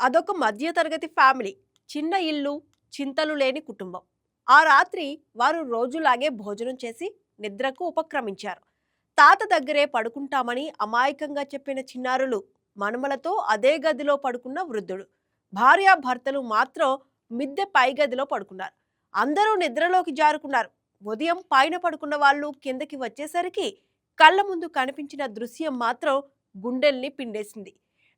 అదొక మధ్యతరగతి ఫ్యామిలీ. చిన్న ఇల్లు, చింతలు లేని కుటుంబం. ఆ రాత్రి వారు రోజులాగే భోజనం చేసి నిద్రకు ఉపక్రమించారు. తాత దగ్గరే పడుకుంటామని అమాయకంగా చెప్పిన చిన్నారులు, మనుమలతో అదే గదిలో పడుకున్న వృద్ధుడు. భార్యాభర్తలు మాత్రం మిద్దె పై గదిలో పడుకున్నారు. అందరూ నిద్రలోకి జారుకున్నారు. ఉదయం పైన పడుకున్న వాళ్ళు కిందకి వచ్చేసరికి కళ్ళ ముందు కనిపించిన దృశ్యం మాత్రం గుండెల్ని పిండేసింది.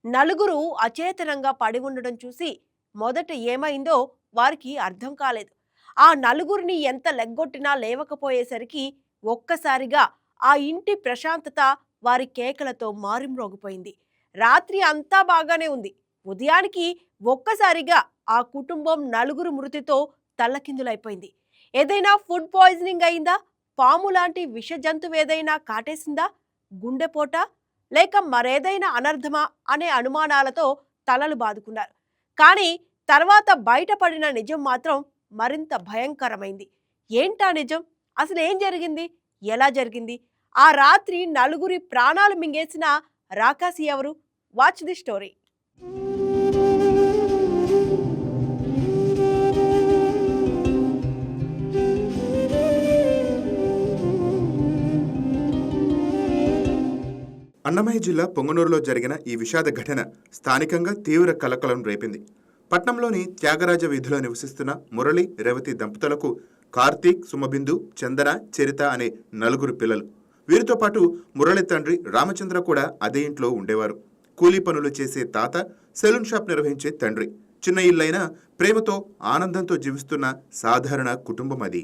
నలుగురు అచేతనంగా పడి ఉండడం చూసి మొదట ఏమైందో వారికి అర్థం కాలేదు. ఆ నలుగురిని ఎంత లెగ్గొట్టినా లేవకపోయేసరికి ఒక్కసారిగా ఆ ఇంటి ప్రశాంతత వారి కేకలతో మారుమ్రోగిపోయింది. రాత్రి అంతా బాగానే ఉంది. ఉదయానికి ఒక్కసారిగా ఆ కుటుంబం నలుగురు మృతితో తల్లకిందులైపోయింది. ఏదైనా ఫుడ్ పాయిజనింగ్ అయిందా? పాము లాంటి విష జంతువు ఏదైనా కాటేసిందా? గుండెపోట లేక మరేదైనా అనర్థమా అనే అనుమానాలతో తలలు బాదుకున్నారు. కానీ తర్వాత బయటపడిన నిజం మాత్రం మరింత భయంకరమైంది. ఏంటా నిజం? అసలు ఏం జరిగింది? ఎలా జరిగింది? ఆ రాత్రి నలుగురి ప్రాణాలు మింగేసిన రాకాసి ఎవరు? Watch the story. అన్నమయ్య జిల్లా పొంగనూరులో జరిగిన ఈ విషాద ఘటన స్థానికంగా తీవ్ర కలకలం రేపింది. పట్నంలోని త్యాగరాజ వీధిలో నివసిస్తున్న మురళి, రేవతి దంపతులకు కార్తీక్, సుమబిందు, చందన, చరిత అనే నలుగురు పిల్లలు. వీరితో పాటు మురళి తండ్రి రామచంద్ర కూడా అదే ఇంట్లో ఉండేవారు. కూలీ పనులు చేసే తాత, సెలూన్ షాప్ నిర్వహించే తండ్రి. చిన్న ఇల్లైనా ప్రేమతో ఆనందంతో జీవిస్తున్న సాధారణ కుటుంబం అది.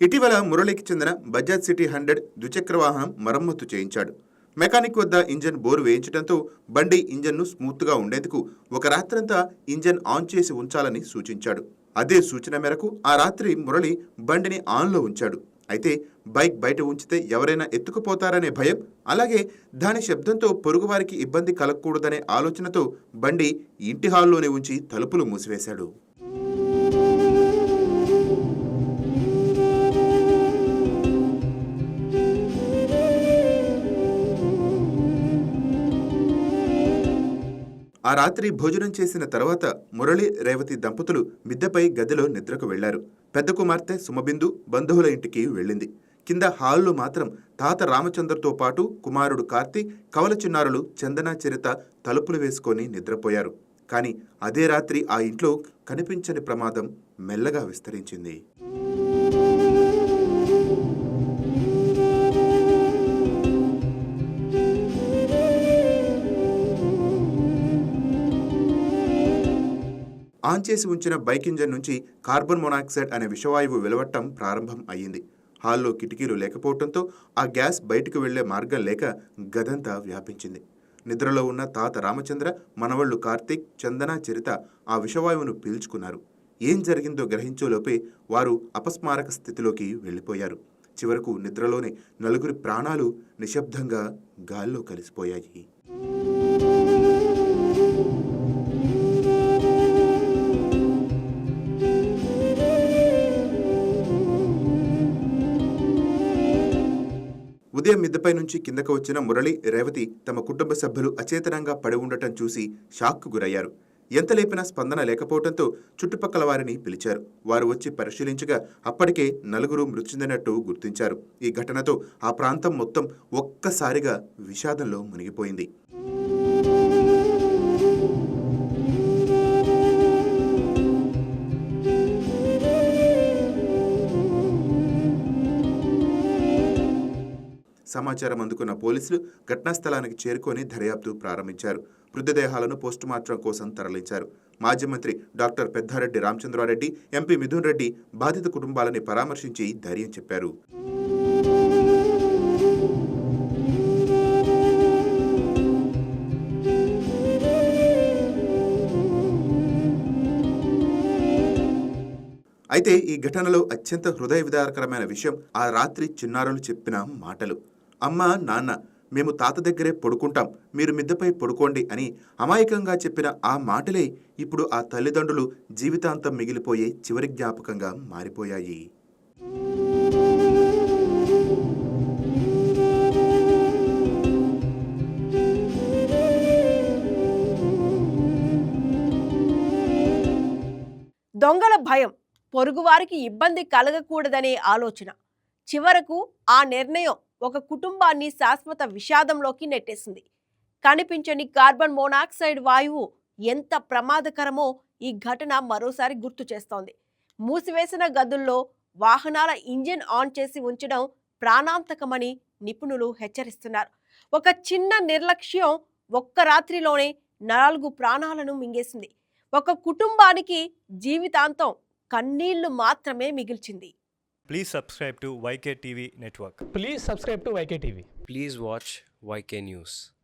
ఇటీవల మురళికి చెందిన బజాజ్ సిటీ 100 ద్విచక్ర వాహనం మరమ్మతు చేయించాడు. మెకానిక్ వద్ద ఇంజన్ బోరు వేయించడంతో బండి ఇంజన్ను స్మూత్గా ఉండేందుకు ఒక రాత్రంతా ఇంజన్ ఆన్ చేసి ఉంచాలని సూచించాడు. అదే సూచన మేరకు ఆ రాత్రి మురళి బండిని ఆన్లో ఉంచాడు. అయితే బైక్ బయట ఉంచితే ఎవరైనా ఎత్తుకుపోతారనే భయం, అలాగే దాని శబ్దంతో పొరుగువారికి ఇబ్బంది కలగకూడదనే ఆలోచనతో బండి ఇంటి హాల్లోనే ఉంచి తలుపులు మూసివేశాడు. ఆ రాత్రి భోజనం చేసిన తర్వాత మురళి, రేవతి దంపతులు మిద్దెపై గదిలో నిద్రకు వెళ్లారు. పెద్ద కుమార్తె సుమబిందు బంధువుల ఇంటికి వెళ్ళింది. కింద హాల్లో మాత్రం తాత రామచంద్రతో పాటు కుమారుడు కార్తీక్, కవల చిన్నారులు చందన, చరిత తలుపులు వేసుకొని నిద్రపోయారు. కానీ అదే రాత్రి ఆ ఇంట్లో కనిపించని ప్రమాదం మెల్లగా విస్తరించింది. ఆన్ చేసి ఉంచిన బైక్ ఇంజన్ నుంచి కార్బన్ మోనాక్సైడ్ అనే విషవాయువు వెలువట్టం ప్రారంభం అయ్యింది. హాల్లో కిటికీలు లేకపోవడంతో ఆ గ్యాస్ బయటకు వెళ్లే మార్గం లేక గదంతా వ్యాపించింది. నిద్రలో ఉన్న తాత రామచంద్ర, మనవళ్లు కార్తీక్, చందన, చరిత ఆ విషవాయువును పీల్చుకున్నారు. ఏం జరిగిందో గ్రహించేలోపే వారు అపస్మారక స్థితిలోకి వెళ్లిపోయారు. చివరకు నిద్రలోనే నలుగురి ప్రాణాలు నిశ్శబ్దంగా గాల్లో కలిసిపోయాయి. ఉదయం మిద్దెపై నుంచి కిందకు వచ్చిన మురళి, రేవతి తమ కుటుంబ సభ్యులు అచేతనంగా పడి ఉండటం చూసి షాక్కు గురయ్యారు. ఎంత లేపినా స్పందన లేకపోవడంతో చుట్టుపక్కల వారిని పిలిచారు. వారు వచ్చి పరిశీలించగా అప్పటికే నలుగురు మృతి చెందినట్టు గుర్తించారు. ఈ ఘటనతో ఆ ప్రాంతం మొత్తం ఒక్కసారిగా విషాదంలో మునిగిపోయింది. సమాచారం అందుకున్న పోలీసులు ఘటనా స్థలానికి చేరుకొని దర్యాప్తు ప్రారంభించారు. మృతదేహాలను పోస్టుమార్టం కోసం తరలించారు. మాజీ మంత్రి డాక్టర్ పెద్దారెడ్డి రామచంద్రారెడ్డి, ఎంపీ మిథున్ రెడ్డి బాధిత కుటుంబాలని పరామర్శించి ధైర్యం చెప్పారు. అయితే ఈ ఘటనలో అత్యంత హృదయ విదారకరమైన విషయం ఆ రాత్రి చిన్నారులు చెప్పిన మాటలు. అమ్మ, నాన్న, మేము తాత దగ్గరే పడుకుంటాం, మీరు మిద్దెపై పడుకోండి అని అమాయకంగా చెప్పిన ఆ మాటలే ఇప్పుడు ఆ తల్లిదండ్రులు జీవితాంతం మిగిలిపోయే చివరి జ్ఞాపకంగా మారిపోయాయి. దొంగల భయం, పొరుగువారికి ఇబ్బంది కలగకూడదనే ఆలోచన, చివరకు ఆ నిర్ణయం ఒక కుటుంబాన్ని శాశ్వత విషాదంలోకి నెట్టేసింది. కనిపించని కార్బన్ మోనాక్సైడ్ వాయువు ఎంత ప్రమాదకరమో ఈ ఘటన మరోసారి గుర్తు చేస్తోంది. మూసివేసిన గదుల్లో వాహనాల ఇంజిన్ ఆన్ చేసి ఉంచడం ప్రాణాంతకమని నిపుణులు హెచ్చరిస్తున్నారు. ఒక చిన్న నిర్లక్ష్యం ఒక్క రాత్రిలోనే 4 ప్రాణాలను మింగేసింది. ఒక కుటుంబానికి జీవితాంతం కన్నీళ్లు మాత్రమే మిగిల్చింది. Please subscribe to YK TV Network. Please subscribe to YK TV. Please watch YK News.